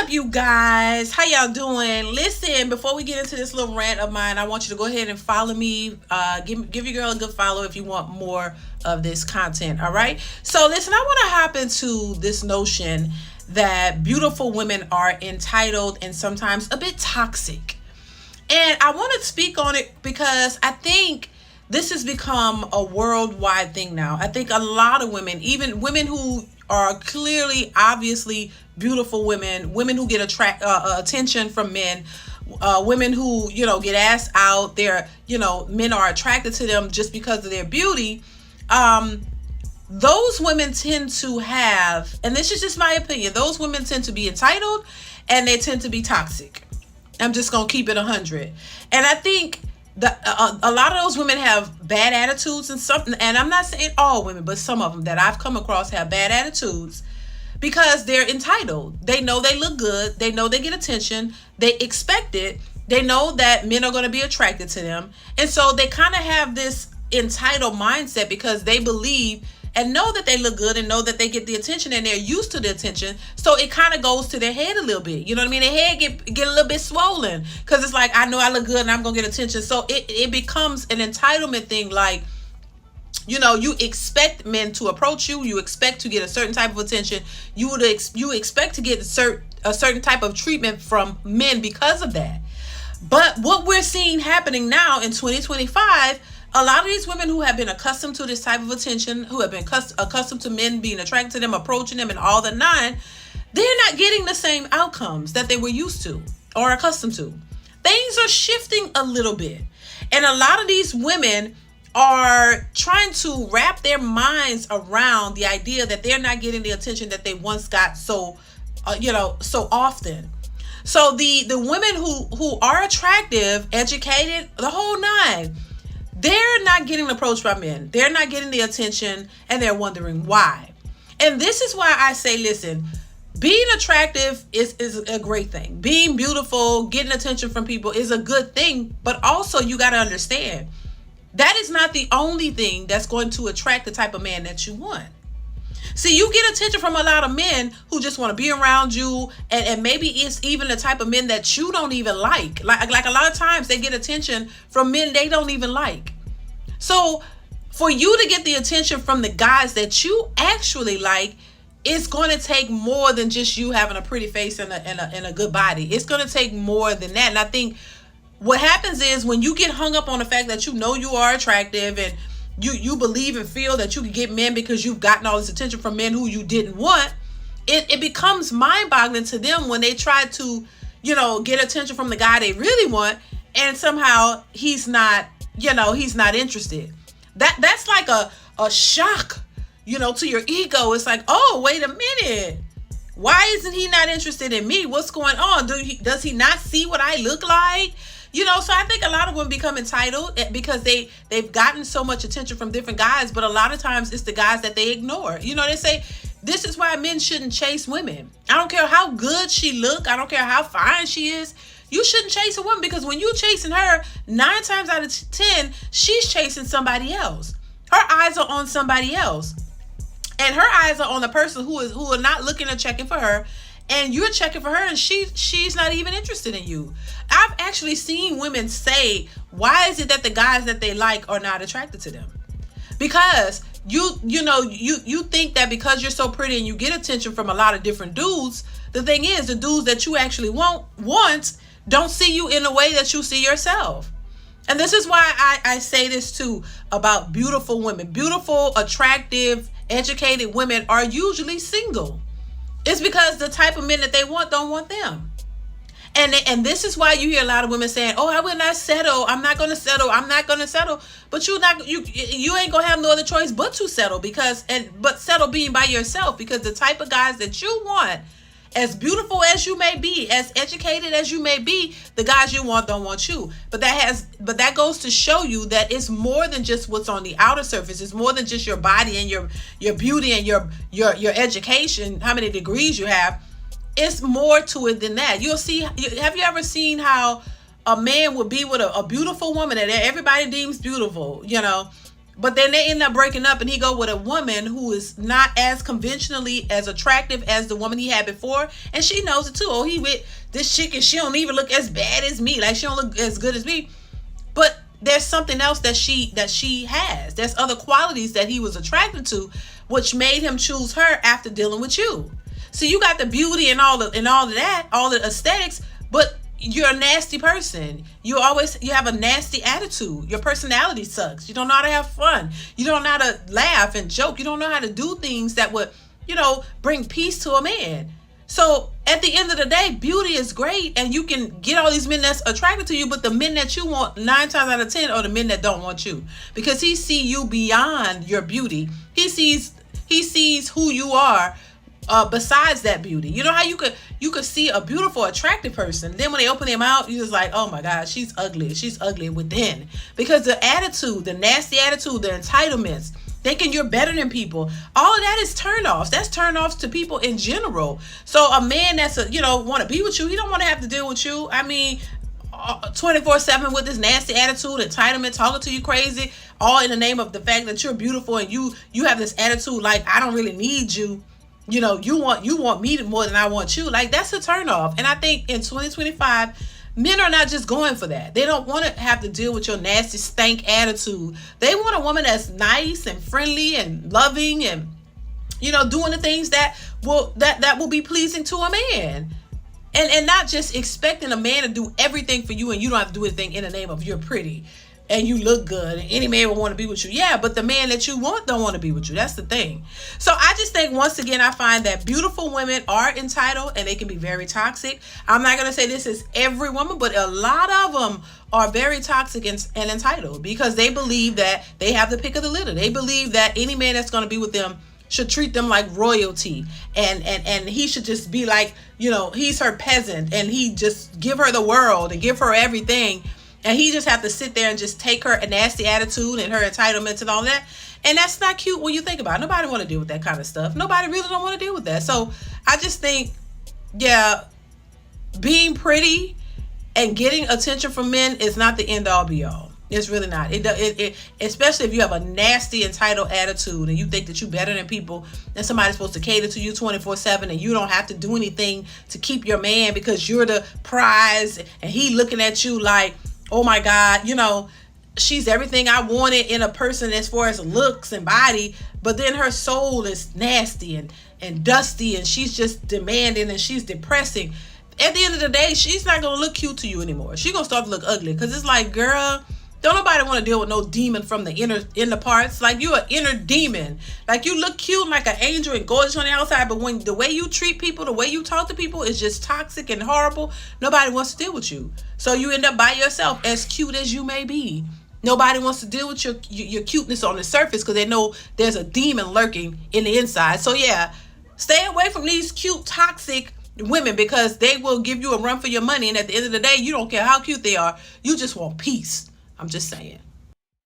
up, you guys? How y'all doing? Listen, before we get into this little rant of mine, I want you to go ahead and follow me. Give your girl a good follow if you want more of this content, all right? So listen, I want to hop into this notion that beautiful women are entitled and sometimes a bit toxic. And I want to speak on it because I think this has become a worldwide thing now. I think a lot of women, even women who are clearly, obviously beautiful women who get attention from men, women who, get asked out, men are attracted to them just because of their beauty. Those women tend to have, and this is just my opinion, those women tend to be entitled and they tend to be toxic. I'm just going to keep it 100. And I think a lot of those women have bad attitudes and I'm not saying all women, but some of them that I've come across have bad attitudes because they're entitled. They know they look good. They know they get attention. They expect it. They know that men are going to be attracted to them. And so they kind of have this entitled mindset because they believe and know that they look good and know that they get the attention and they're used to the attention. So it kind of goes to their head a little bit. You know what I mean? Their head get a little bit swollen because it's like, I know I look good and I'm going to get attention. So it becomes an entitlement thing. Like, you expect men to approach you. You expect to get a certain type of attention. You expect to get a certain type of treatment from men because of that. But what we're seeing happening now in 2025, a lot of these women who have been accustomed to this type of attention, who have been accustomed to men being attracted to them, approaching them and all the nine, they're not getting the same outcomes that they were used to or accustomed to. Things are shifting a little bit. And a lot of these women are trying to wrap their minds around the idea that they're not getting the attention that they once got so often. So the women who are attractive, educated, the whole nine, they're not getting approached by men. They're not getting the attention and they're wondering why. And this is why I say, listen, being attractive is a great thing. Being beautiful, getting attention from people is a good thing. But also you got to understand that is not the only thing that's going to attract the type of man that you want. See, you get attention from a lot of men who just want to be around you, and maybe it's even the type of men that you don't even like. Like a lot of times they get attention from men they don't even like. So for you to get the attention from the guys that you actually like, it's going to take more than just you having a pretty face and a good body. It's going to take more than that. And I think what happens is when you get hung up on the fact that you know you are attractive and you believe and feel that you can get men because you've gotten all this attention from men who you didn't want, it becomes mind-boggling to them when they try to, get attention from the guy they really want, and somehow he's not interested. That's like a shock, to your ego. It's like, oh, wait a minute. Why isn't he not interested in me? What's going on? Does he not see what I look like? So I think a lot of women become entitled because they've gotten so much attention from different guys, but a lot of times it's the guys that they ignore. They say, this is why men shouldn't chase women. I don't care how good she look. I don't care how fine she is. You shouldn't chase a woman because when you chasing her, 9 times out of 10, she's chasing somebody else. Her eyes are on somebody else. And her eyes are on the person who are not looking or checking for her. And you're checking for her and she's not even interested in you. I've actually seen women say, why is it that the guys that they like are not attracted to them? Because you think that because you're so pretty and you get attention from a lot of different dudes, the thing is the dudes that you actually want don't see you in the way that you see yourself. And this is why I say this too about beautiful women. Beautiful, attractive, educated women are usually single. It's because the type of men that they want don't want them. And this is why you hear a lot of women saying, oh, I will not settle. I'm not going to settle. I'm not going to settle. But you ain't going to have no other choice but to settle but settle being by yourself, because the type of guys that you want, as beautiful as you may be, as educated as you may be, the guys you want don't want you. But that goes to show you that it's more than just what's on the outer surface. It's more than just your body and your beauty and your education, how many degrees you have. It's more to it than that. You'll see. Have you ever seen how a man would be with a beautiful woman that everybody deems beautiful, But then they end up breaking up, and he go with a woman who is not as conventionally as attractive as the woman he had before, and she knows it too. Oh, he with this chick, and she don't even look as bad as me. Like, she don't look as good as me. But there's something else that she has. There's other qualities that he was attracted to, which made him choose her after dealing with you. So you got the beauty and all of that, all the aesthetics, but you're a nasty person. You have a nasty attitude. Your personality sucks. You don't know how to have fun. You don't know how to laugh and joke. You don't know how to do things that would, bring peace to a man. So at the end of the day, beauty is great, and you can get all these men that's attracted to you, but the men that you want 9 times out of 10 are the men that don't want you, because he see you beyond your beauty. He sees who you are. Besides that beauty, you know how you could see a beautiful, attractive person, then when they open their mouth, you're just like, oh my God, she's ugly within, because the attitude, the nasty attitude, the entitlements, thinking you're better than people, all of that is turnoffs. That's turnoffs to people in general. So a man that's want to be with you, he don't want to have to deal with you. I mean, 24/7 with this nasty attitude, entitlement, talking to you crazy, all in the name of the fact that you're beautiful, and you have this attitude like, I don't really need you. You want me more than I want you. Like, that's a turnoff. And I think in 2025, men are not just going for that. They don't want to have to deal with your nasty stank attitude. They want a woman that's nice and friendly and loving, and doing the things that will be pleasing to a man. And not just expecting a man to do everything for you, and you don't have to do anything in the name of you're pretty and you look good and any man will want to be with you. Yeah, but the man that you want don't want to be with you. That's the thing. So I just think, once again, I find that beautiful women are entitled, and they can be very toxic. I'm not going to say this is every woman, but a lot of them are very toxic and entitled, because they believe that they have the pick of the litter. They believe that any man that's going to be with them should treat them like royalty, and he should just be like, he's her peasant, and he just give her the world and give her everything. And he just have to sit there and just take her nasty attitude and her entitlements and all that. And that's not cute when you think about it. Nobody want to deal with that kind of stuff. Nobody really don't want to deal with that. So I just think, yeah, being pretty and getting attention from men is not the end all be all. It's really not. It especially if you have a nasty, entitled attitude, and you think that you're better than people, and somebody's supposed to cater to you 24/7, and you don't have to do anything to keep your man because you're the prize, and he looking at you like, oh my God, she's everything I wanted in a person as far as looks and body, but then her soul is nasty and dusty, and she's just demanding, and she's depressing. At the end of the day, she's not going to look cute to you anymore. She's going to start to look ugly, because it's like, girl, don't nobody want to deal with no demon from the inner parts. Like, you an inner demon. Like, you look cute like an angel and gorgeous on the outside, but when the way you treat people, the way you talk to people is just toxic and horrible, nobody wants to deal with you. So you end up by yourself, as cute as you may be. Nobody wants to deal with your cuteness on the surface, because they know there's a demon lurking in the inside. So yeah, stay away from these cute, toxic women, because they will give you a run for your money, and at the end of the day, you don't care how cute they are. You just want peace. I'm just saying.